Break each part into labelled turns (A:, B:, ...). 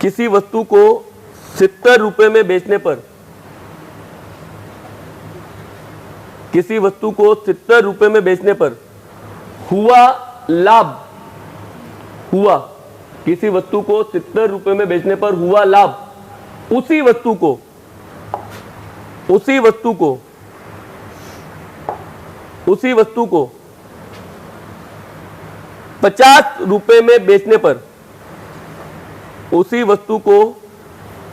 A: किसी वस्तु को 70 रुपए में बेचने पर, किसी वस्तु को 70 रुपए में बेचने पर हुआ लाभ, हुआ, किसी वस्तु को 70 रुपए में बेचने पर हुआ लाभ, उसी वस्तु को 50 रुपए में बेचने पर, उसी वस्तु को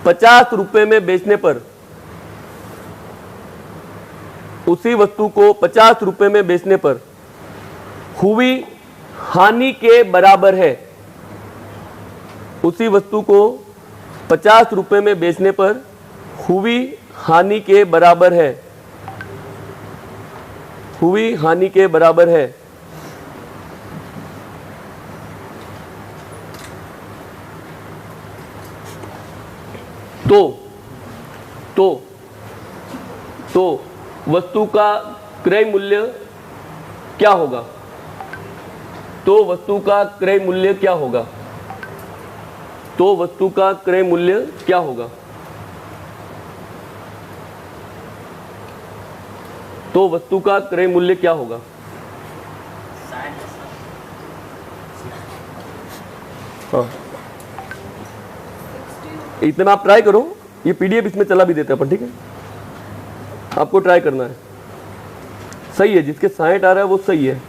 A: 50 रुपए में बेचने पर, उसी वस्तु को 50 रुपए में बेचने पर हुई हानि के बराबर है, उसी वस्तु को 50 रुपए में बेचने पर हुई हानि के बराबर है, हुई हानि के बराबर है। तो वस्तु का क्रय मूल्य क्या होगा? तो वस्तु का क्रय मूल्य क्या होगा? तो वस्तु का क्रय मूल्य क्या होगा? तो वस्तु का क्रय मूल्य क्या होगा? हाँ, इतना आप ट्राई करो, ये पीडीएफ इसमें चला भी देते हैं अपन, ठीक है? आपको ट्राई करना है, सही है, जिसके 60 आ रहा है वो सही है।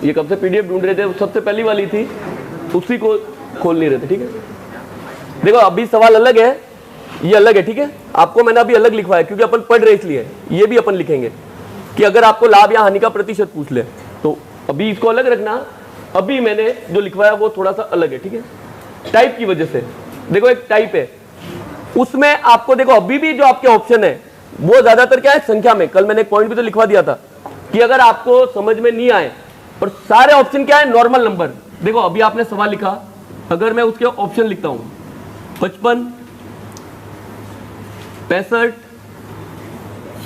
A: ये कब से पीडीएफ ढूंढ रहे थे, सबसे पहली वाली थी, उसी को खोल नहीं रहे थे, ठीक है? देखो अभी सवाल अलग है, ये अलग है, ठीक है? आपको मैंने अभी अलग लिखवाया क्योंकि अपन पढ़ रहे इसलिए। ये भी अपन लिखेंगे कि अगर आपको लाभ या हानि का प्रतिशत पूछ ले तो अभी इसको अलग रखना, अभी मैंने जो लिखवाया वो थोड़ा सा अलग है, ठीक है? टाइप की वजह से। देखो एक टाइप है, उसमें आपको देखो अभी भी जो आपके ऑप्शन है वो ज्यादातर क्या है, संख्या में। कल मैंने एक पॉइंट भी तो लिखवा दिया था कि अगर आपको समझ में नहीं आए और सारे ऑप्शन क्या है, नॉर्मल नंबर। देखो अभी आपने सवाल लिखा, अगर मैं उसके ऑप्शन लिखता हूं 55, 65,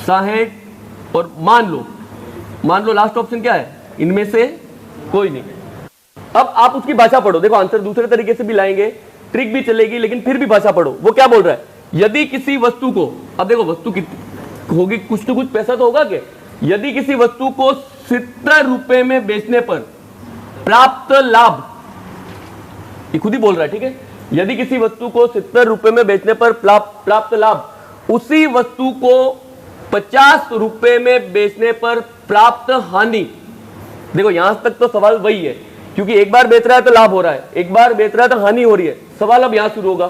A: 60 और मान लो लास्ट ऑप्शन क्या है, इनमें से कोई नहीं। अब आप उसकी भाषा पढ़ो, देखो आंसर दूसरे तरीके से भी लाएंगे, ट्रिक भी चलेगी, लेकिन फिर भी भाषा पढ़ो। वो क्या बोल रहा है, यदि किसी वस्तु को, अब देखो वस्तु कितनी होगी, कुछ तो कुछ पैसा तो होगा क्या, यदि किसी वस्तु को 70 रुपए में बेचने पर प्राप्त लाभ, ये खुद ही बोल रहा है, ठीक है? यदि किसी वस्तु को 70 रुपए में बेचने पर प्राप्त लाभ, उसी वस्तु को 50 रुपए में बेचने पर प्राप्त हानि। देखो यहां तक तो सवाल वही है, क्योंकि एक बार बेच रहा है तो लाभ हो रहा है, एक बार बेच रहा है तो हानि हो रही है। सवाल अब यहां शुरू होगा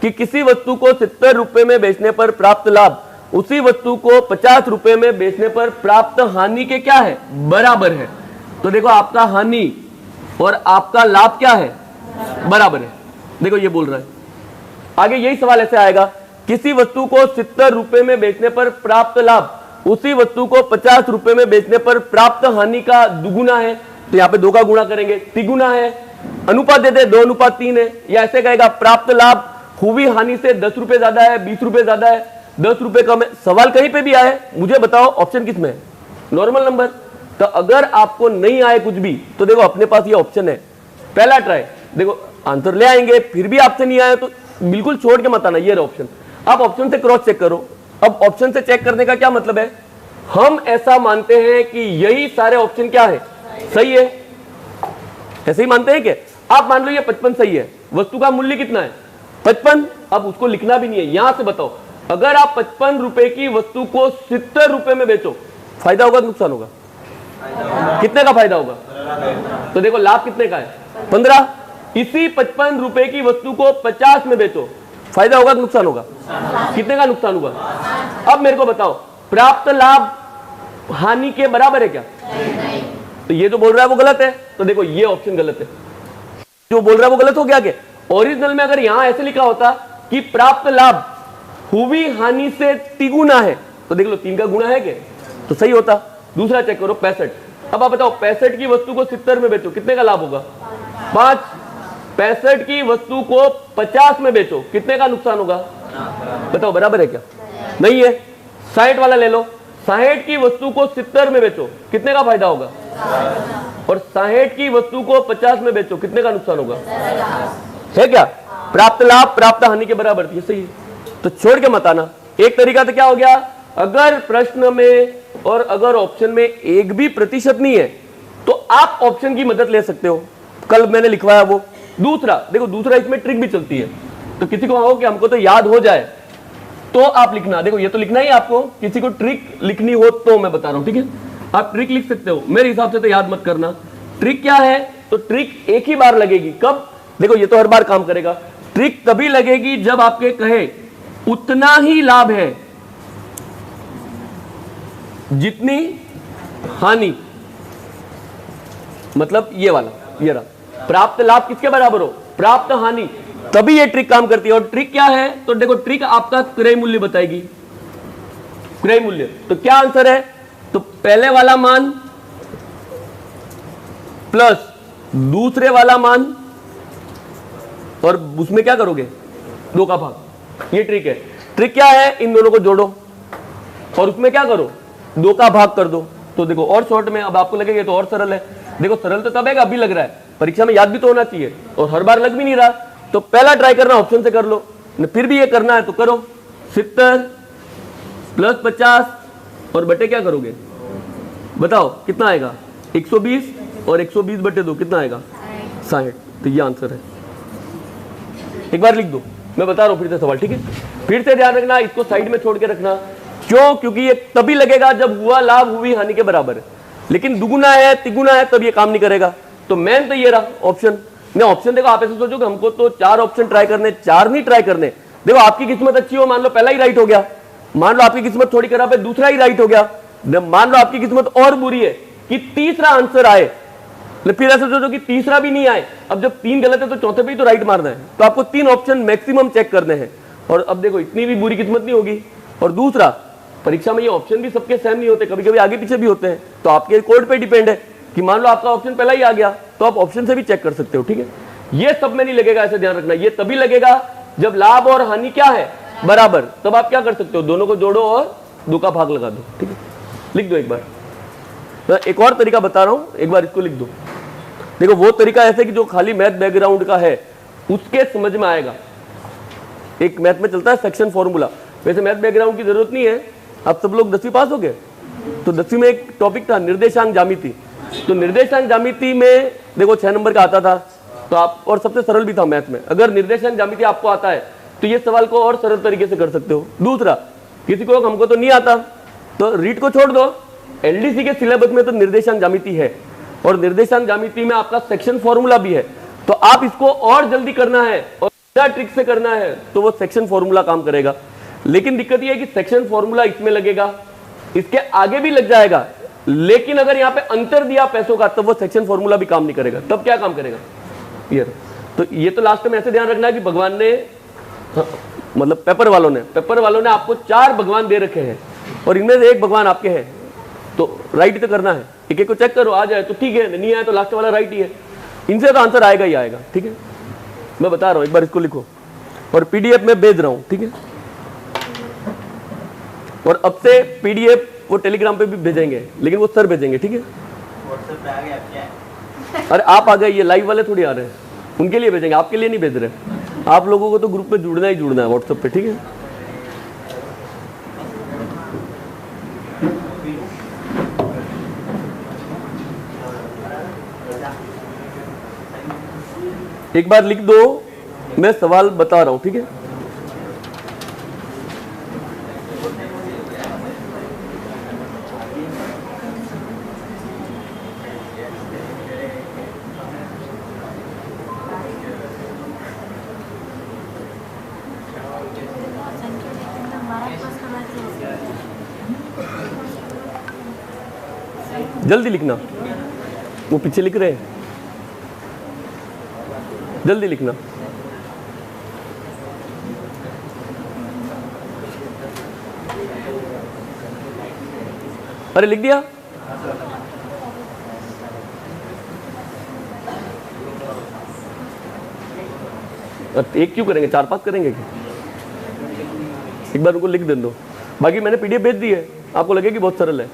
A: कि किसी वस्तु को 70 रुपए में बेचने पर प्राप्त लाभ, उसी वस्तु को 50 रुपए में बेचने पर प्राप्त हानि के क्या है, बराबर है। तो देखो आपका हानि और आपका लाभ क्या है, बराबर है। देखो ये बोल रहा है, आगे यही सवाल ऐसे आएगा, किसी वस्तु को 70 रुपए में बेचने पर प्राप्त लाभ, उसी वस्तु को 50 रुपए में बेचने पर प्राप्त हानि का दुगुना है, तो यहाँ पे 2 का गुणा करेंगे, तिगुना है। अनुपात दे दे 2:3 है, या ऐसे कहेगा प्राप्त लाभ हुई हानि से 10 रुपए ज्यादा है, 20 रुपए ज्यादा है, 10 रुपए कम है। सवाल कहीं पे भी आए, मुझे बताओ ऑप्शन किस में है, नॉर्मल नंबर। तो अगर आपको नहीं आए कुछ भी तो देखो अपने पास ये ऑप्शन है, पहला ट्राई, देखो आंसर ले आएंगे, फिर भी आपसे नहीं आया तो बिल्कुल छोड़ के मत आना, ये ऑप्शन। आप ऑप्शन से क्रॉस चेक करो। अब ऑप्शन से चेक करने का क्या मतलब है, हम ऐसा मानते हैं कि यही सारे ऑप्शन क्या है, सही है, ऐसे ही मानते हैं क्या? आप मान लो ये 55 सही है, वस्तु का मूल्य कितना है, 55। अब उसको लिखना भी नहीं है, यहां से बताओ अगर आप 55 रुपए की वस्तु को 70 रुपए में बेचो, फायदा होगा नुकसान होगा, कितने का फायदा होगा? तो देखो लाभ कितने का है, 15। इसी 55 रुपए की वस्तु को 50 में बेचो, फायदा होगा नुकसान होगा, कितने का नुकसान होगा? अब मेरे को बताओ प्राप्त लाभ हानि के बराबर है क्या? तो ये जो बोल रहा है वो गलत है, तो देखो ये ऑप्शन गलत है, जो बोल रहा है वो गलत हो गया। क्या ओरिजिनल में अगर यहां ऐसे लिखा होता कि प्राप्त लाभ हुई हानि से तिगुना है, तो देख लो 3 का गुना है क्या, तो सही होता। दूसरा चेक करो 65। अब आप बताओ 65 की वस्तु को 70 में बेचो, कितने का लाभ होगा? 5। 65 की वस्तु को 50 में बेचो, कितने का नुकसान होगा? बताओ बराबर है क्या? नहीं है। 60 वाला ले लो, 60 की वस्तु को 70 में बेचो, कितने का फायदा होगा? और 60 की वस्तु को 50 में बेचो, कितने का नुकसान होगा? है क्या? प्राप्त लाभ प्राप्त हानि के बराबर, ये सही है, तो छोड़ के मत आना। एक तरीका तो क्या हो गया, अगर प्रश्न में और अगर ऑप्शन में एक भी प्रतिशत नहीं है तो आप ऑप्शन की मदद ले सकते हो, कल मैंने लिखवाया वो। दूसरा देखो, दूसरा इसमें ट्रिक भी चलती है, तो किसी को हो कि हमको तो याद हो जाए तो आप लिखना। देखो ये तो लिखना ही आपको, किसी को ट्रिक लिखनी हो तो मैं बता रहा हूं, ठीक है? आप ट्रिक लिख सकते हो, मेरे हिसाब से तो याद मत करना। ट्रिक क्या है? तो ट्रिक एक ही बार लगेगी, कब? देखो ये तो हर बार काम करेगा। ट्रिक तभी लगेगी जब आपके कहे उतना ही लाभ है जितनी हानि, मतलब ये वाला, ये रहा प्राप्त लाभ किसके बराबर हो? प्राप्त हानि, तभी ये ट्रिक काम करती है। और ट्रिक क्या है? तो देखो ट्रिक आपका क्रय मूल्य बताएगी, क्रय मूल्य। तो क्या आंसर है? तो पहले वाला मान प्लस दूसरे वाला मान, और उसमें क्या करोगे? 2 का भाग, ये ट्रिक है। ट्रिक क्या है? इन दोनों को जोड़ो और उसमें क्या करो? 2 का भाग कर दो। तो देखो और शॉर्ट में, अब आपको लगेगा तो और सरल है। देखो सरल तो तब है अभी लग रहा है, परीक्षा में याद भी तो होना चाहिए, और हर बार लग भी नहीं रहा। तो पहला ट्राई करना ऑप्शन से कर लो, फिर भी ये करना है तो करो। 70 प्लस 50 और बटे क्या करोगे? बताओ कितना आएगा? 120, और 120 बटे 2 कितना आएगा? 60। तो ये आंसर है। एक बार लिख दो, मैं बता रहा हूं फिर से सवाल, ठीक है? फिर से ध्यान रखना, इसको साइड में छोड़ के रखना। क्यों? क्योंकि ये तभी लगेगा जब हुआ लाभ हुई हानि के बराबर है, लेकिन दुगुना है तिगुना है तब ये काम नहीं करेगा। तो मेन तो ये रहा ऑप्शन। नहीं ऑप्शन देखो, आप ऐसे सोचो कि हमको तो 4 ऑप्शन ट्राई करने, 4 नहीं ट्राई करने। देखो आपकी किस्मत अच्छी हो, मान लो पहला ही राइट हो गया, मान लो आपकी किस्मत थोड़ी खराब है, दूसरा ही राइट हो गया, मान लो आपकी किस्मत और बुरी है कि तीसरा आंसर आए, फिर ऐसे सोचो कि तीसरा भी नहीं आए। अब जब 3 गलत है तो चौथे पे ही तो राइट मारना है, तो आपको 3 ऑप्शन मैक्सिमम चेक करने हैं। और अब देखो इतनी भी बुरी किस्मत नहीं होगी। और दूसरा, परीक्षा में ये ऑप्शन भी सबके सेम नहीं होते, कभी कभी आगे पीछे भी होते हैं, तो आपके कोड पे डिपेंड है कि मान लो आपका ऑप्शन पहला ही आ गया तो आप ऑप्शन से भी चेक कर सकते हो, ठीक है? ये सब में नहीं लगेगा, ऐसे ध्यान रखना। ये तभी लगेगा जब लाभ और हानि क्या है? बराबर। तब आप क्या कर सकते हो? दोनों को जोड़ो और 2 का भाग लगा दो, ठीक है? लिख दो एक बार। तो एक और तरीका बता रहा हूं, एक बार इसको लिख दो। देखो वो तरीका ऐसे कि जो खाली मैथ बैकग्राउंड का है उसके समझ में आएगा। एक मैथ में चलता है सेक्शन फॉर्मूला, वैसे मैथ बैकग्राउंड की जरूरत नहीं है। आप सब लोग 10वीं पास हो गए, तो 10वीं में एक टॉपिक था निर्देशांक ज्यामिति। तो निर्देशांक ज्यामिति में देखो 6 नंबर का आता था, तो आप, और सबसे सरल भी था मैथ में। अगर निर्देशांक ज्यामिति आपको आता है तो ये सवाल को और सरल तरीके से कर सकते हो। दूसरा, किसी को हमको तो नहीं आता तो रीड को छोड़ दो, एलडीसी के सिलेबस में तो निर्देशांक ज्यामिति है, और निर्देशांक ज्यामिति में आपका सेक्शन फॉर्मूला भी है। तो आप इसको और जल्दी करना है और ट्रिक से करना है तो वो सेक्शन फॉर्मूला काम करेगा। लेकिन दिक्कत ये है कि सेक्शन फॉर्मूला इसमें लगेगा, इसके आगे भी लग जाएगा, लेकिन अगर यहाँ पे अंतर दिया पैसों का तब वो सेक्शन फॉर्मूला भी काम नहीं करेगा। तब क्या काम करेगा? ये तो ये तो लास्ट में ऐसे ध्यान रखना है कि भगवान ने, मतलब पेपर वालों ने आपको 4 भगवान दे रखे हैं और इनमें से एक भगवान आपके हैं, तो राइट तो करना है। एक एक को चेक करो, आ जाए तो ठीक है, नहीं आए तो लास्ट वाला राइट ही है। इनसे तो आंसर आएगा ही आएगा, ठीक है? मैं बता रहा हूं, एक बार इसको लिखो और पीडीएफ में भेज रहा हूं, ठीक है? और अब से पीडीएफ वो टेलीग्राम पे भी भेजेंगे, लेकिन वो सर भेजेंगे, ठीक है? व्हाट्सएप पे आ गया क्या? अरे आप आ गए, ये लाइव वाले थोड़ी आ रहे हैं, उनके लिए भेजेंगे, आपके लिए नहीं भेज रहे। आप लोगों को तो ग्रुप में जुड़ना ही जुड़ना है व्हाट्सएप पे, ठीक है? एक बार लिख दो, मैं सवाल बता रहा हूं, ठीक है? जल्दी लिखना, वो पीछे लिख रहे हैं, जल्दी लिखना। अरे लिख दिया? एक क्यों करेंगे, 4-5 करेंगे क्या? एक बार उनको लिख दे दो, बाकी मैंने पीडीएफ भेज दी है, आपको लगेगी बहुत सरल है।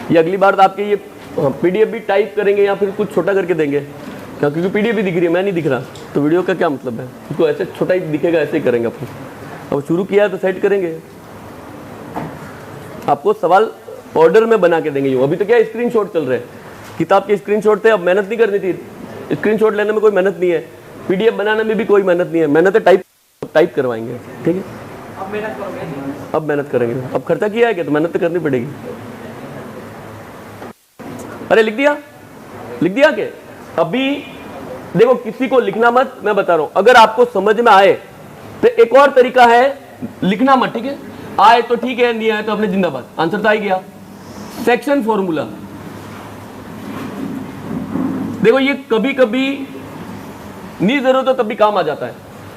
A: ये अगली बार तो आपके ये पीडीएफ भी टाइप करेंगे या फिर कुछ छोटा करके देंगे क्या, क्योंकि पीडीएफ भी दिख रही है, मैं नहीं दिख रहा, तो वीडियो का क्या मतलब है? उसको ऐसे छोटा ही दिखेगा, ऐसे ही करेंगे अपन। अब शुरू किया है तो सेट करेंगे। आपको सवाल ऑर्डर में बना के देंगे। अभी तो क्या स्क्रीनशॉट चल रहे हैं, किताब के स्क्रीनशॉट थे, अब मेहनत नहीं करनी थी। स्क्रीनशॉट लेने में कोई मेहनत नहीं है, पीडीएफ बनाने में भी कोई मेहनत नहीं है, मेहनत टाइप करवाएंगे, ठीक है? अब मेहनत करेंगे, अब खर्चा किया है क्या, तो मेहनत तो करनी पड़ेगी। अरे लिख दिया? लिख दिया क्या? अभी देखो, किसी को लिखना मत, मैं बता रहा हूं, अगर आपको समझ में आए तो एक और तरीका है, लिखना मत, ठीक है? आए तो ठीक है, नहीं आए तो अपने जिंदाबाद, आंसर तो आ गया। सेक्शन फॉर्मूला, देखो ये कभी कभी नहीं जरूरत हो तब भी काम आ जाता है।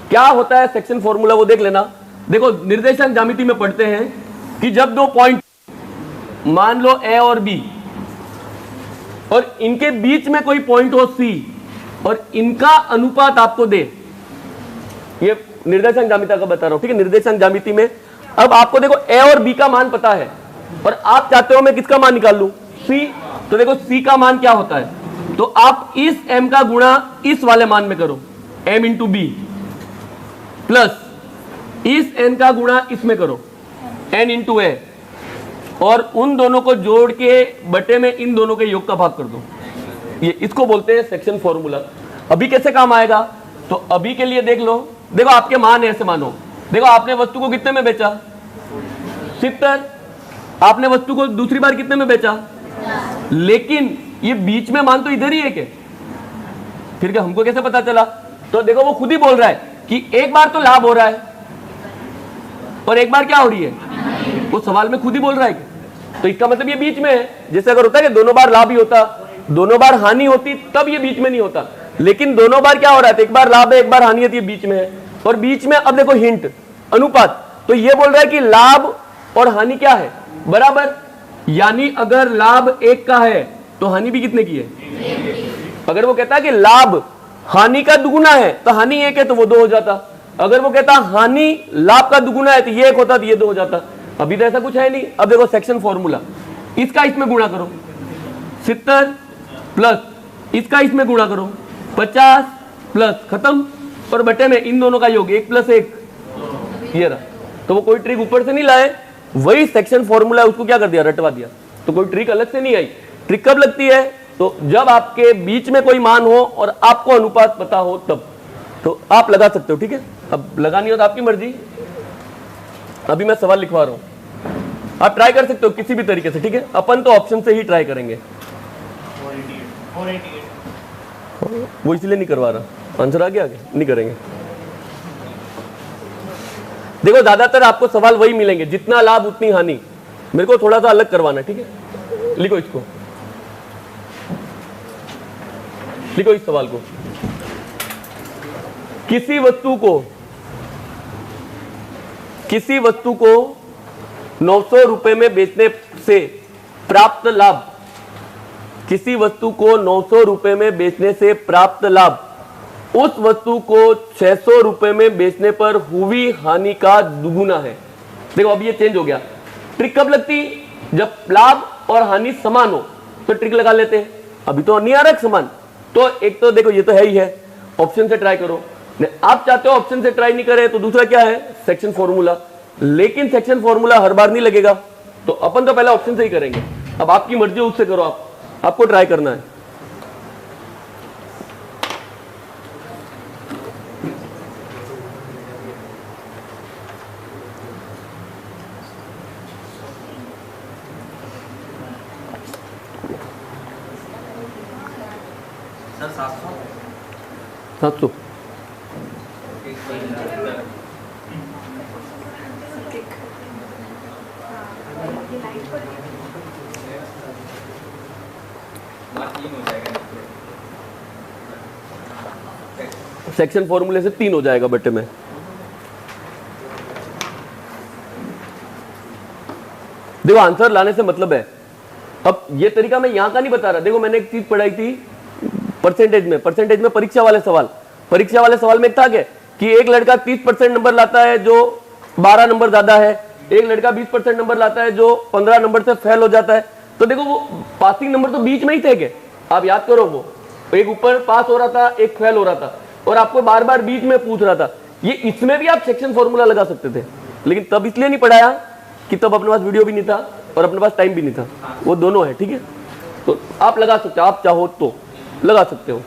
A: क्या होता है सेक्शन फॉर्मूला, वो देख लेना। देखो निर्देशांक ज्यामिति में पढ़ते हैं कि जब दो पॉइंट मान लो ए और बी, और इनके बीच में कोई पॉइंट हो सी, और इनका अनुपात आपको दे, ये निर्देशांक ज्यामिति का बता रहा हूं, ठीक है? निर्देशांक ज्यामिति में अब आपको देखो ए और बी का मान पता है, और आप चाहते हो मैं किसका मान निकाल लूं, सी। तो देखो सी का मान क्या होता है, तो आप इस m का गुणा इस वाले मान में करो, m इंटू बी, प्लस इस n का गुणा इसमें करो, n इंटू ए, और उन दोनों को जोड़ के बटे में इन दोनों के योग का भाग कर दो। ये इसको बोलते हैं सेक्शन फॉर्मूला। अभी कैसे काम आएगा, तो अभी के लिए देख लो, देखो आपके मान ऐसे मानो, देखो आपने वस्तु को कितने में बेचा, 70, आपने वस्तु को दूसरी बार कितने में बेचा, लेकिन ये बीच में मान तो इधर ही है क्या, फिर क्या हमको कैसे पता चला? तो देखो वो खुद ही बोल रहा है कि एक बार तो लाभ हो रहा है और एक बार क्या हो रही है, वो सवाल में खुद ही बोल रहा है। तो इसका मतलब ये बीच में है। जैसे अगर होता है कि दोनों बार लाभ ही होता, दोनों बार हानि होती, तब ये बीच में नहीं होता, लेकिन दोनों बार क्या हो रहा है, एक बार लाभ है एक बार हानि है, ये बीच में है। और बीच में अब देखो हिंट, अनुपात, तो ये बोल रहा है कि लाभ और हानि क्या है, बराबर, यानी अगर लाभ 1 का है तो हानि भी कितने की है। अगर वो कहता है कि लाभ हानि का दुगुना है तो हानि 1 है तो वो 2 हो जाता। अगर वो कहता हानि लाभ का दुगुना है तो ये 1 होता तो ये 2 हो जाता। अभी तो ऐसा कुछ है नहीं। अब देखो सेक्शन फॉर्मूला, इसका इसमें गुणा करो 70 प्लस इसका इसमें गुणा करो 50 प्लस, खत्म, और बटे में इन दोनों का योग 1 + 1, ये रहा। तो वो कोई ट्रिक ऊपर से नहीं लाए, वही सेक्शन फॉर्मूला उसको क्या कर दिया, रटवा दिया। तो कोई ट्रिक अलग से नहीं आई। ट्रिक कब लगती है, तो जब आपके बीच में कोई मान हो और आपको अनुपात पता हो तब, तो आप लगा सकते हो, ठीक है। अब लगानी हो तो आपकी मर्जी। अभी मैं सवाल लिखवा रहा हूं, आप ट्राई कर सकते हो किसी भी तरीके से, ठीक है। अपन तो ऑप्शन से ही ट्राई करेंगे, वो इसलिए नहीं करवा रहा, आंसर आ गया, आगे नहीं करेंगे। देखो ज्यादातर आपको सवाल वही मिलेंगे, जितना लाभ उतनी हानि। मेरे को थोड़ा सा अलग करवाना है, ठीक है। लिखो इसको, लिखो इस सवाल को, किसी वस्तु को 900 रुपए में बेचने से प्राप्त लाभ, किसी वस्तु को 900 रुपए में बेचने से प्राप्त लाभ उस वस्तु को 600 रुपए में बेचने पर हुई हानि का दुगुना है। देखो अब ये चेंज हो गया। ट्रिक कब लगती, जब लाभ और हानि समान हो तो ट्रिक लगा लेते हैं। अभी तो नहीं आ रहा समान, तो एक तो देखो ये तो है ही है, ऑप्शन से ट्राई करो। आप चाहते हो ऑप्शन से ट्राई नहीं करे तो दूसरा क्या है, सेक्शन फॉर्मूला। लेकिन सेक्शन फॉर्मूला हर बार नहीं लगेगा, तो अपन तो पहले ऑप्शन से ही करेंगे। अब आपकी मर्जी, उससे करो, आपको ट्राई करना है। 700। सेक्शन फॉर्मूले से 3 हो जाएगा बटे में। देखो आंसर लाने से मतलब है, अब ये तरीका मैं यहां का नहीं बता रहा। देखो मैंने एक चीज पढ़ाई थी परसेंटेज में परीक्षा वाले सवाल में था क्या कि एक लड़का 30% नंबर लाता है जो 12 नंबर ज्यादा है, एक लड़का 20% नंबर लाता है जो 15 नंबर से फेल हो जाता है। तो देखो वो पासिंग नंबर तो बीच में ही थे के, आप याद करो, वो एक ऊपर पास हो रहा था, एक फेल हो रहा था, और आपको बार बार बीच में पूछ रहा था। ये इसमें भी आप सेक्शन फॉर्मूला लगा सकते थे, लेकिन तब इसलिए नहीं पढ़ाया कि तब अपने पास वीडियो भी नहीं था और अपने पास टाइम भी नहीं था, वो दोनों है। ठीक है, तो आप लगा सकते हो, आप चाहो तो लगा सकते हो,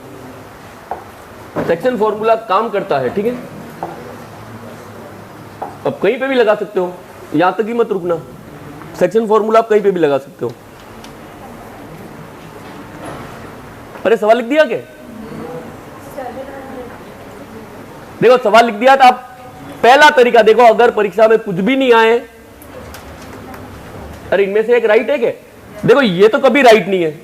A: सेक्शन फॉर्मूला काम करता है। ठीक है, अब कहीं पे भी लगा सकते हो, यहां तक ही मत रुकना, सेक्शन फॉर्मूला आप कहीं पे भी लगा सकते हो। अरे सवाल लिख दिया क्या? देखो सवाल लिख दिया था। आप पहला तरीका देखो, अगर परीक्षा में कुछ भी नहीं आए, अरे इनमें से एक राइट है क्या? देखो ये तो कभी राइट नहीं है।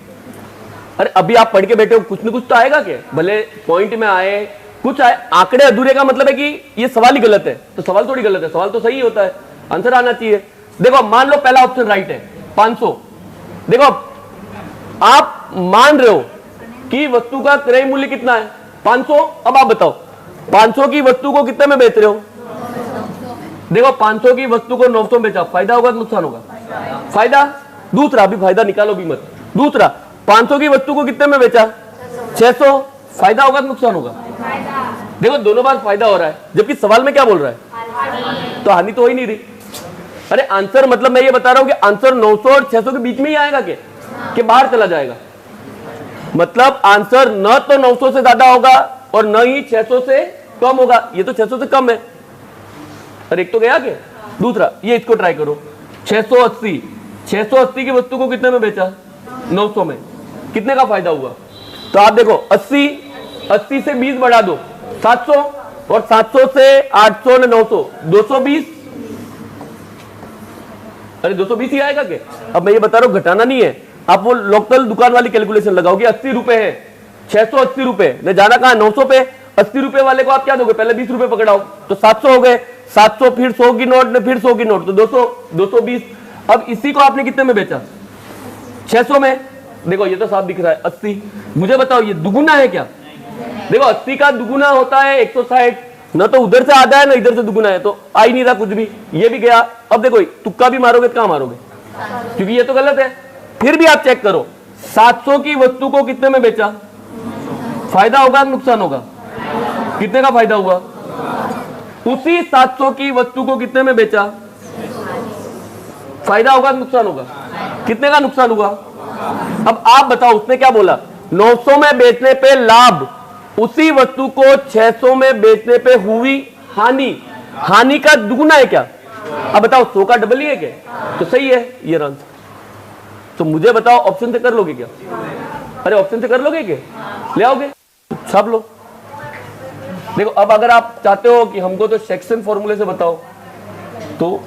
A: अरे अभी आप पढ़ के बैठे हो, कुछ न कुछ तो आएगा क्या, भले पॉइंट में आए कुछ आए। आंकड़े अधूरे का मतलब है कि ये सवाल ही गलत है, तो सवाल थोड़ी गलत है, सवाल तो सही होता है, आंसर आना चाहिए। देखो मान लो पहला ऑप्शन राइट है 500। देखो आप मान रहे हो कि वस्तु का क्रय मूल्य कितना है 500। अब आप बताओ 500 की वस्तु को कितने में बेच रहे हो? देखो 500 की वस्तु को 900 में बेचा, फायदा होगा कि नुकसान होगा? फायदा। दूसरा, अभी फायदा निकालो भी मत। दूसरा, 500 की वस्तु को कितने में बेचा? 600, फायदा होगा कि नुकसान होगा? देखो दोनों बार फायदा हो रहा है, जबकि सवाल में क्या बोल रहा है? तो हानि तो हो ही नहीं रही। अरे आंसर मतलब मैं ये बता रहा हूं कि आंसर 900 और 600 के बीच में ही आएगा क्या, कि बाहर चला जाएगा? मतलब आंसर न तो 900 से ज्यादा होगा और न ही 600 से कम होगा। ये तो 600 से कम है, अरे एक तो गया क्या? दूसरा, ये इसको ट्राई करो, 680 की वस्तु को कितने में बेचा? 900 में, कितने का फायदा हुआ? तो आप देखो 80 से 20 बढ़ा दो 700, और 700 से 800 ने 900, 220। अरे 220 ही आएगा क्या? अब मैं ये बता रहा हूं घटाना नहीं है, आप वो लोकल दुकान वाली कैलकुलेशन लगाओगे। 80 रुपए है, 680 रुपए ने जाना कहा 900 पे। 80 रुपए वाले को आप क्या दोगे? पहले 20 रुपए पकड़ाओ, तो 700 हो गए। 700 फिर 100 की नोट ने, फिर 100 की नोट, तो 200, 220। अब इसी को आपने कितने में बेचा? 600 में। देखो ये तो साफ दिख रहा है 80। मुझे बताओ ये दुगुना है क्या? देखो 80 का दुगुना होता है 160, न तो उधर से आधा है ना इधर से दुगुना है, तो आ ही नहीं रहा कुछ भी, ये भी गया। अब देखो तुक्का भी मारोगे तो कहां मारोगे, क्योंकि ये तो गलत है। फिर भी आप चेक करो 700 की वस्तु को कितने में बेचा? फायदा होगा नुकसान होगा? कितने का फायदा हुआ? उसी 700 की वस्तु को कितने में बेचा? फायदा होगा नुकसान होगा? कितने का नुकसान हुआ? अब आप बताओ उसने क्या बोला? 900 में बेचने पे लाभ, उसी वस्तु को 600 में बेचने पे हुई हानि। हानि का दुगुना है क्या? अब बताओ 100 का डबल ही है क्या? तो सही है ये आंसर। तो मुझे बताओ ऑप्शन से कर लोगे क्या? अरे ऑप्शन से कर लोगे क्या? ले आओगे, छाप लो। देखो अब अगर आप चाहते हो कि हमको तो सेक्शन फॉर्मूले से बताओ, तो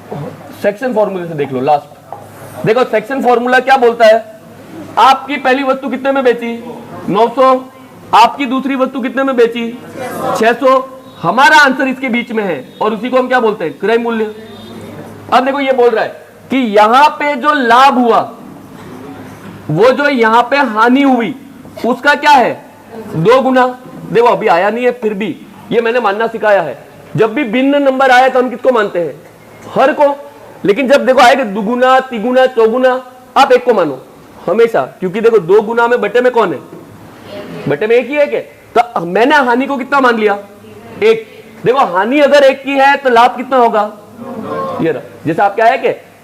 A: सेक्शन फॉर्मूले से देख लो लास्ट। देखो सेक्शन फॉर्मूला क्या बोलता है? आपकी पहली वस्तु कितने में बेची? 900। आपकी दूसरी वस्तु कितने में बेची? 600। हमारा आंसर इसके बीच में है और उसी को हम क्या बोलते हैं? क्रय मूल्य। अब देखो ये बोल रहा है कि यहां पे जो लाभ हुआ, वो जो यहां पे हानि हुई, उसका क्या है? 2 गुना। देखो अभी आया नहीं है, फिर भी ये मैंने मानना सिखाया है, जब भी भिन्न नंबर आए तो हम किसको मानते हैं? हर को। लेकिन जब देखो आएगा दुगुना, तिगुना, चौगुना, आप एक को मानो हमेशा, क्योंकि देखो 2 गुना में बटे में कौन है? बटे में एक ही है क्या? तो मैंने हानि को कितना मान लिया? 1। देखो हानि अगर 1 की है तो लाभ कितना होगा? ये रहा। जैसे आप क्या है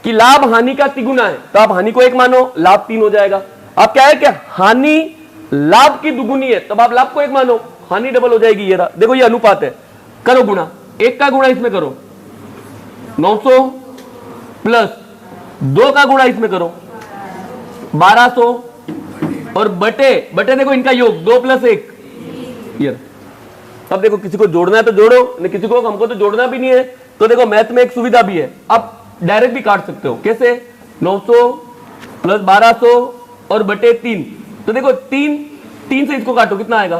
A: कि लाभ हानि का तिगुना है, तो आप हानि को 1 मानो, लाभ 3 हो जाएगा। आप क्या है कि हानि लाभ की दुगुनी है, तब आप लाभ को 1 मानो, हानि डबल हो जाएगी। ये रहा। देखो ये अनुपात है, करो गुणा, 1 का गुणा इसमें करो 900 प्लस 2 का गुणा इसमें करो 1200, और बटे देखो इनका योग 2 + 1 ये अब देखो, किसी को जोड़ना है तो जोड़ो, नहीं किसी को, हमको तो जोड़ना भी नहीं है, तो देखो मैथ में एक सुविधा भी है, आप डायरेक्ट भी काट सकते हो। कैसे? 900 प्लस 1200 और बटे 3। तो देखो 3 से इसको काटो, कितना आएगा?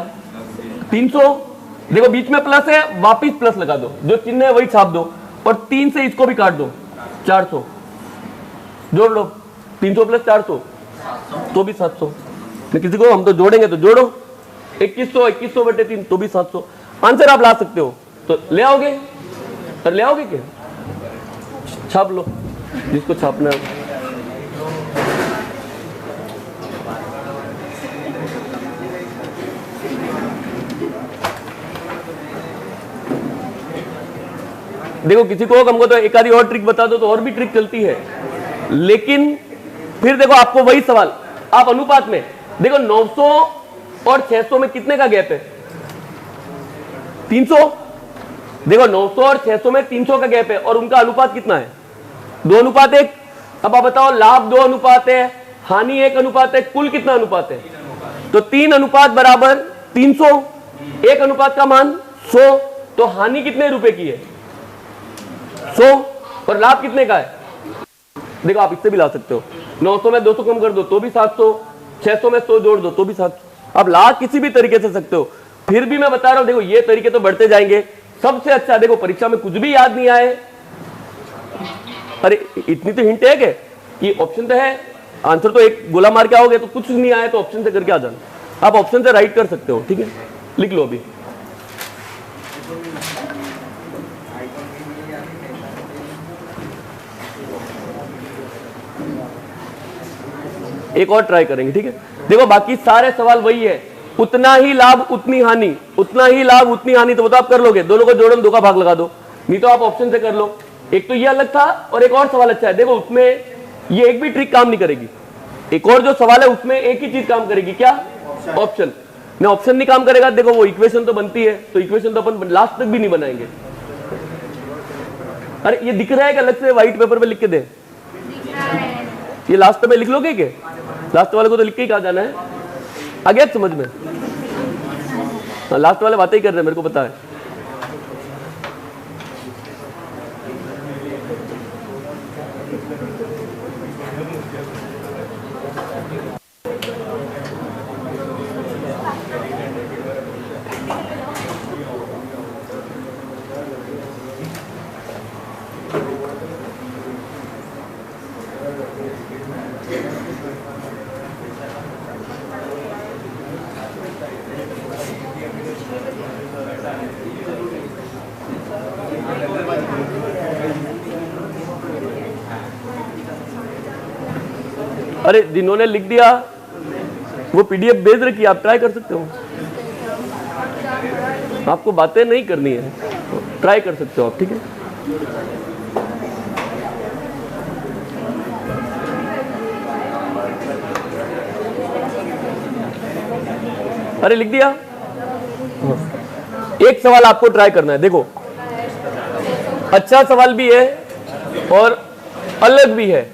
A: 300। देखो बीच में प्लस है, वापिस प्लस लगा दो, जो चिन्ह है वही छाप दो, और 3 से इसको भी काट दो, 400 जोड़ लो। 300 प्लस 400 तो भी 700। किसी को हम तो जोड़ेंगे तो जोड़ो, 2100 बटे 3 तो भी 700। आंसर आप ला सकते हो, तो ले आओगे? सर ले आओगे क्या? छाप लो जिसको छापना है। देखो किसी को हमको तो एक आधी और ट्रिक बता दो तो और भी ट्रिक चलती है, लेकिन फिर देखो आपको वही सवाल, आप अनुपात में देखो 900 और 600 में कितने का गैप है? 300। देखो 900 और 600 में 300 का गैप है, और उनका अनुपात कितना है? 2:1। अब आप बताओ, लाभ 2 अनुपात है, हानि 1 अनुपात है, कुल कितना अनुपात है? तो 3 अनुपात बराबर 300, 1 अनुपात का मान 100, तो हानि कितने रुपए की है? 100, और लाभ कितने का है? देखो आप इससे भी ला सकते हो, 900 में 200 कम कर दो तो भी 700, 600 में 100 जोड़ दो तो भी 700। आप ला किसी भी तरीके से सकते हो, फिर भी मैं बता रहा हूं, देखो ये तरीके तो बढ़ते जाएंगे। सबसे अच्छा देखो, परीक्षा में कुछ भी याद नहीं आए, अरे इतनी तो हिंट है कि ऑप्शन तो है, आंसर तो एक गोला मार के आओगे, तो कुछ नहीं आए तो ऑप्शन से करके आ जाना। आप ऑप्शन से राइट कर सकते हो, ठीक है, लिख लो अभी। एक और ट्राई करेंगे, ठीक है। देखो बाकी सारे सवाल वही है, उतना ही लाभ उतनी हानि, उतना ही लाभ उतनी हानि, तो आप कर लोगे, दोनों को जोड़ो, 2 का भाग लगा दो, नहीं तो आप ऑप्शन से कर लो। एक तो ये अलग था, और एक और सवाल अच्छा है, देखो उसमें ये एक भी ट्रिक काम नहीं करेगी, एक और जो सवाल है उसमें एक ही चीज काम करेगी, क्या? ऑप्शन। नहीं ऑप्शन नहीं काम करेगा, देखो वो इक्वेशन तो बनती है, तो इक्वेशन तो अपन लास्ट तक भी नहीं बनाएंगे। अरे ये दिख रहा है कि अलग से व्हाइट पेपर पे लिख के दे? ये लास्ट में लिख लोगे क्या? लास्ट वाले को तो लिख के ही कहा जाना है, आ गया समझ में? लास्ट वाले बातें ही कर रहे हैं, मेरे को पता है। अरे जिन्होंने लिख दिया वो पीडीएफ भेज रखी, आप ट्राई कर सकते हो, आपको बातें नहीं करनी है, ट्राई कर सकते हो आप, ठीक है। अरे लिख दिया। एक सवाल आपको ट्राई करना है, देखो अच्छा सवाल भी है और अलग भी है,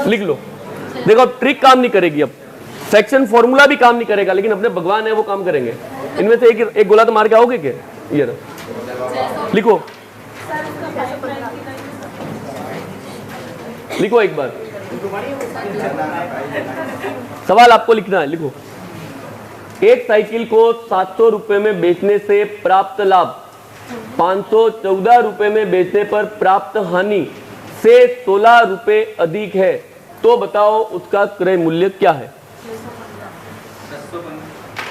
A: लिख लो। देखो अब ट्रिक काम नहीं करेगी, अब सेक्शन फॉर्मूला भी काम नहीं करेगा, लेकिन अपने भगवान है वो काम करेंगे। इनमें से एक गोला तो मार के आओगे क्या? ये लिखो, लिखो एक बार, सवाल आपको लिखना है, लिखो। एक साइकिल को 700 रुपए में बेचने से प्राप्त लाभ 514 रुपए में बेचने पर प्राप्त हानि से 16 रुपए अधिक है, तो बताओ उसका क्रय मूल्य क्या है?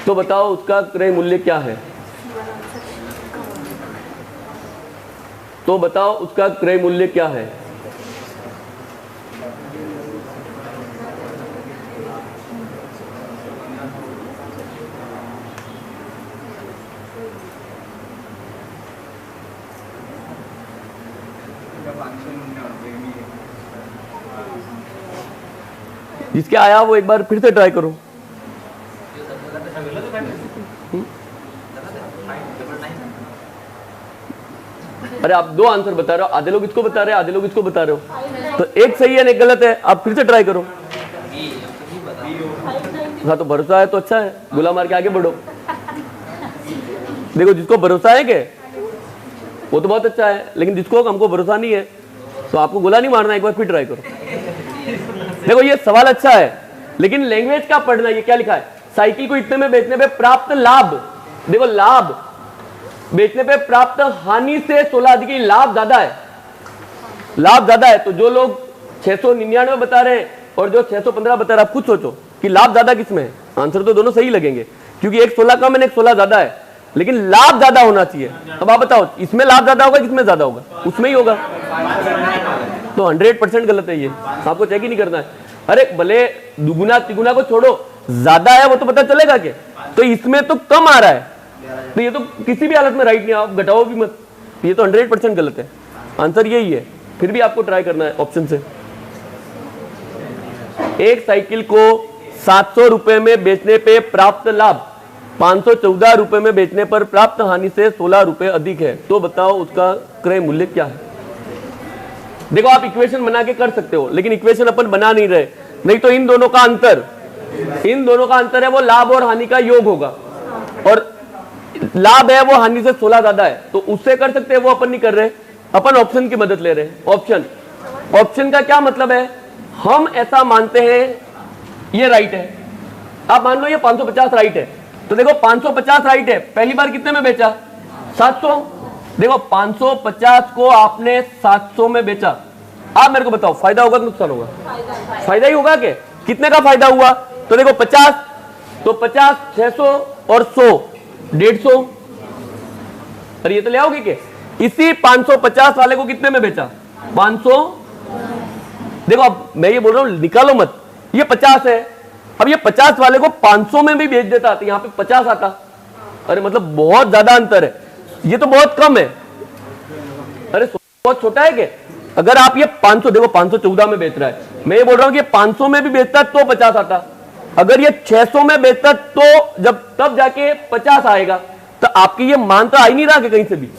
A: तो बताओ उसका क्रय मूल्य क्या है? तो बताओ उसका क्रय मूल्य क्या है? जिसके आया वो एक बार फिर से ट्राई करो। अरे आप 2 आंसर बता रहे हो, आधे लोग इसको बता रहे हैं, आधे लोग इसको बता रहे हो, तो एक सही है, एक गलत है, आप फिर से ट्राई करो। हाँ तो भरोसा है तो अच्छा है, गोला मार के आगे बढ़ो। देखो जिसको भरोसा है के वो तो बहुत अच्छा है, लेकिन जिसको हमको भरोसा नहीं है तो आपको गोला नहीं मारना, एक बार फिर ट्राई करो। देखो ये सवाल अच्छा है, लेकिन लैंग्वेज का पढ़ना, ये क्या लिखा है, साइकिल को इतने में बेचने पे प्राप्त लाभ, देखो लाभ बेचने पे प्राप्त हानि से 16 अधिक, लाभ ज्यादा है, लाभ ज्यादा है। तो जो लोग 699 बता रहे हैं और जो 615 बता रहे हैं, आप खुद सोचो कि लाभ ज्यादा किसमें है। आंसर तो दोनों सही लगेंगे, क्योंकि एक 16 कम है, एक 16 ज्यादा है, लेकिन लाभ ज्यादा होना चाहिए। अब आप बताओ इसमें लाभ ज्यादा होगा, किसमें ज्यादा होगा, उसमें ही होगा। तो 100% गलत है, ये आपको चेक ही नहीं करना है। अरे भले दुगुना तिगुना को छोड़ो, ज्यादा है वो तो पता चलेगा क्या, तो इसमें तो कम आ रहा है, तो ये तो किसी भी हालत में राइट नहीं, आप घटाओ भी मत, ये तो 100% गलत है। आंसर यही है, फिर भी आपको ट्राई करना है ऑप्शन से। एक साइकिल को 700 रुपए में बेचने पे प्राप्त लाभ 514 रुपए में बेचने पर प्राप्त हानि से 16 रुपए अधिक है, तो बताओ उसका क्रय मूल्य क्या है। देखो आप इक्वेशन बना के कर सकते हो, लेकिन इक्वेशन अपन बना नहीं रहे, नहीं तो इन दोनों का अंतर, इन दोनों का अंतर है वो लाभ और हानि का योग होगा, और लाभ है वो हानि से 16 ज्यादा है, तो उससे कर सकते हैं, वो अपन नहीं कर रहे, अपन ऑप्शन की मदद ले रहे हैं। ऑप्शन, ऑप्शन का क्या मतलब है, हम ऐसा मानते हैं ये राइट है, आप मान लो ये 550 राइट है, तो देखो 550 राइट है, पहली बार कितने में बेचा, 700, देखो 550 को आपने 700 में बेचा, आप मेरे को बताओ फायदा होगा कि नुकसान होगा, फायदा ही होगा के, कितने का फायदा हुआ, तो देखो 50, तो 50 600 और 100 150, अरे ये तो ले आओगे के, इसी 550 वाले को कितने में बेचा, 500, देखो अब मैं ये बोल रहा हूं निकालो मत, ये 50 है, अब ये 50 वाले को 500 में भी बेच देता तो यहां पे 50 आता, अरे मतलब बहुत ज्यादा अंतर है, ये तो बहुत कम है, अरे बहुत छोटा है क्या, अगर आप ये 500, देखो 514 में बेच रहा है, मैं ये बोल रहा हूं कि 500 में भी बेचता तो 50 आता, अगर ये 600 में बेचता तो जब तब जाके 50 आएगा, तो आपकी ये मान तो आ ही नहीं रहा कि कहीं से भी,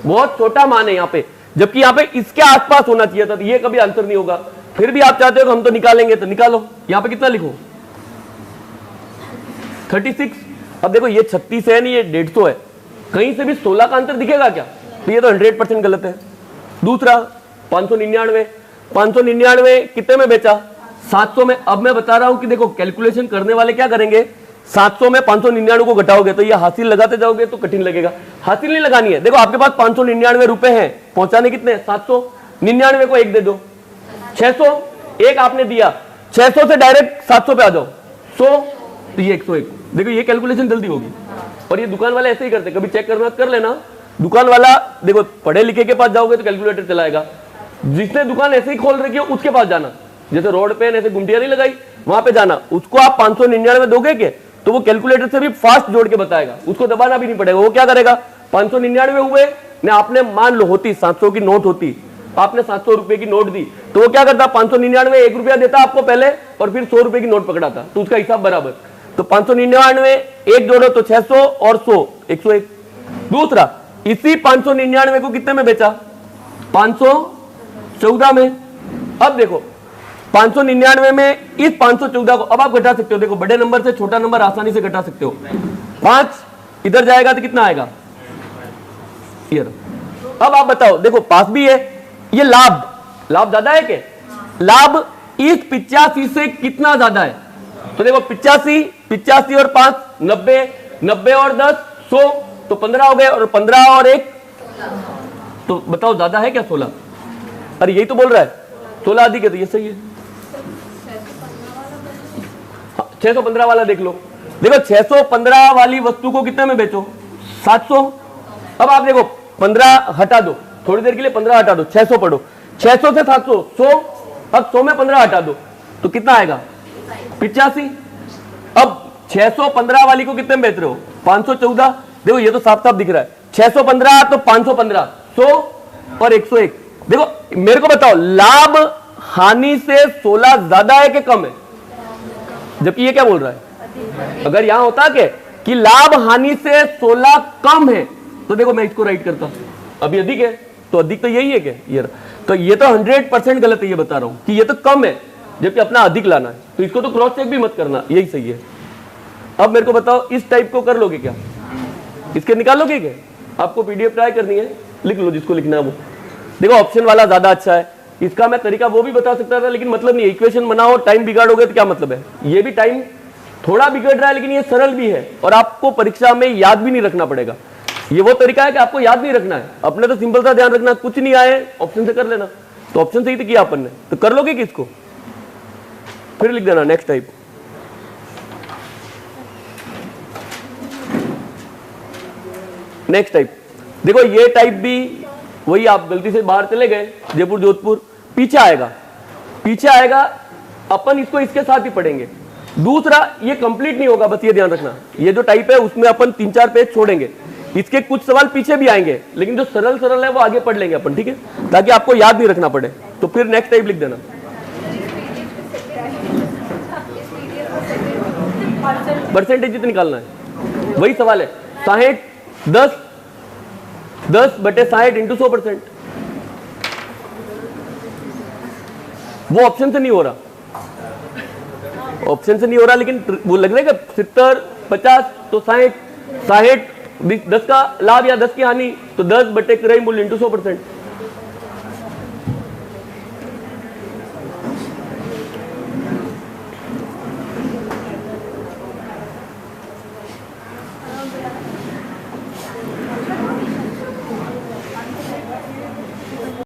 A: बहुत छोटा मान है यहाँ पे, जबकि यहाँ पे इसके आसपास होना चाहिए था, तो ये कभी आंसर नहीं होगा। फिर भी आप चाहते हो कि हम तो निकालेंगे, तो निकालो, यहाँ पे कितना लिखो 36, अब देखो ये 36 है नहीं, ये 150 है, कहीं से भी 16 का अंतर दिखेगा क्या, तो ये तो 100% गलत है। दूसरा 599, 599 कितने में बेचा, 700 में। अब मैं बता रहा हूं कि देखो कैलकुलेशन करने वाले क्या करेंगे, 700 में 599 को घटाओगे तो ये हासिल लगाते जाओगे तो कठिन लगेगा, हासिल नहीं लगानी है। देखो आपके पास 599 रुपए हैं, पहुंचाने कितने, 799 को एक दे दो, 600 एक आपने दिया, 600 से डायरेक्ट 700 पे आ जाओ, 100 तो ये 101। देखो ये कैलकुलेशन जल्दी होगी, और ये दुकान वाले ऐसे ही करते, कभी चेक करना कर लेना, दुकान वाला देखो पढ़े लिखे के पास जाओगे तो कैलकुलेटर चलाएगा, जिसने दुकान ऐसे ही खोल रखी है उसके पास जाना, जैसे रोड पे ऐसे गुमटियां नहीं लगाई वहां पे जाना, उसको आप 599 दोगे के तो वो कैलकुलेटर से भी फास्ट जोड़ के बताएगा, उसको दबाना भी नहीं पड़ेगा। वो क्या करेगा, 599 हुए ने, आपने मान लो होती 700 की नोट होती, आपने 700 रुपए की नोट दी, तो वो क्या करता, 599 1 रुपया देता आपको पहले और फिर 100 रुपए की नोट पकड़ाता, तो उसका हिसाब बराबर। तो 599 एक जोड़ो तो 600 और 100 101। दूसरा इसी 599 को कितने में बेचा, 514 में। अब देखो 599 में इस 514 को अब आप घटा सकते हो, देखो बड़े नंबर से छोटा नंबर आसानी से घटा सकते हो, 5 इधर जाएगा तो कितना आएगा, ये। अब आप बताओ, देखो पास भी है, ये लाभ, लाभ ज्यादा है क्या, लाभ इस 85 से कितना ज्यादा है, तो देखो 85 और 5 90, 90 और 10 100, तो 15 हो गए, और 15 और 1 तो बताओ ज्यादा है क्या, 16। अरे यही तो बोल रहा है 16 अधिक है, तो ये सही है। 615 वाला देख लो, देखो 615 वाली वस्तु को कितने में बेचो, 700। अब आप देखो 15 हटा दो, थोड़ी देर के लिए 15 हटा दो, 600 पढ़ो, 600 से 700 100, अब 100 में 15 हटा दो तो कितना आएगा, 85। अब 615 वाली को कितने में बेच रहे हो, 514। देखो ये तो साफ साफ दिख रहा है, 615 तो 515, 100 और 101। देखो मेरे को बताओ लाभ हानि से 16 ज्यादा है कि कम है, जबकि ये क्या बोल रहा है, अगर यहां होता कि लाभ हानि से 16 कम है तो देखो मैं इसको राइट करता, अभी अधिक है तो अधिक तो यही है क्या, ये तो ये तो 100% गलत है, ये बता रहा हूं कि ये तो कम है जबकि अपना अधिक लाना है, तो इसको तो क्रॉस चेक भी मत करना, यही सही है। अब मेरे को बताओ इस टाइप को कर लोगे क्या, इसके निकालोगे क्या? आपको पीडीएफ ट्राई करनी है, लिख लो जिसको लिखना है वो। देखो ऑप्शन वाला ज्यादा अच्छा है, इसका मैं तरीका वो भी बता सकता था लेकिन मतलब नहीं है। इक्वेशन बनाओ टाइम बिगाड़ोगे तो क्या मतलब है? ये भी टाइम थोड़ा बिगड़ रहा है लेकिन ये सरल भी है और आपको परीक्षा में याद भी नहीं रखना पड़ेगा। ये वो तरीका है कि आपको याद नहीं रखना है, अपने तो सिंपल सा ध्यान रखना, कुछ नहीं आए ऑप्शन से कर लेना। तो ऑप्शन से ही तो किया अपन ने, तो कर लोगे किसको? फिर लिख देना नेक्स्ट टाइप। नेक्स्ट टाइप देखो, ये टाइप भी वही, आप गलती से बाहर चले गए जयपुर जोधपुर, पीछे आएगा अपन इसको इसके साथ ही पढ़ेंगे। दूसरा ये कंप्लीट नहीं होगा, बस ये ध्यान रखना, ये जो टाइप है उसमें अपन 3-4 पेज छोड़ेंगे, इसके कुछ सवाल पीछे भी आएंगे लेकिन जो सरल है वो आगे पढ़ लेंगे अपन, ठीक है, ताकि आपको याद नहीं रखना पड़े। तो फिर नेक्स्ट टाइप लिख देना। परसेंटेज जितना निकालना है, वही सवाल है 60 10 बटे 60 इंटू 100%। वो ऑप्शन से नहीं हो रहा, लेकिन वो लग रहा है कि 70 50 तो 60 10 का लाभ या 10 की हानि, तो 10 बटे क्रय मूल्य इंटू 100%।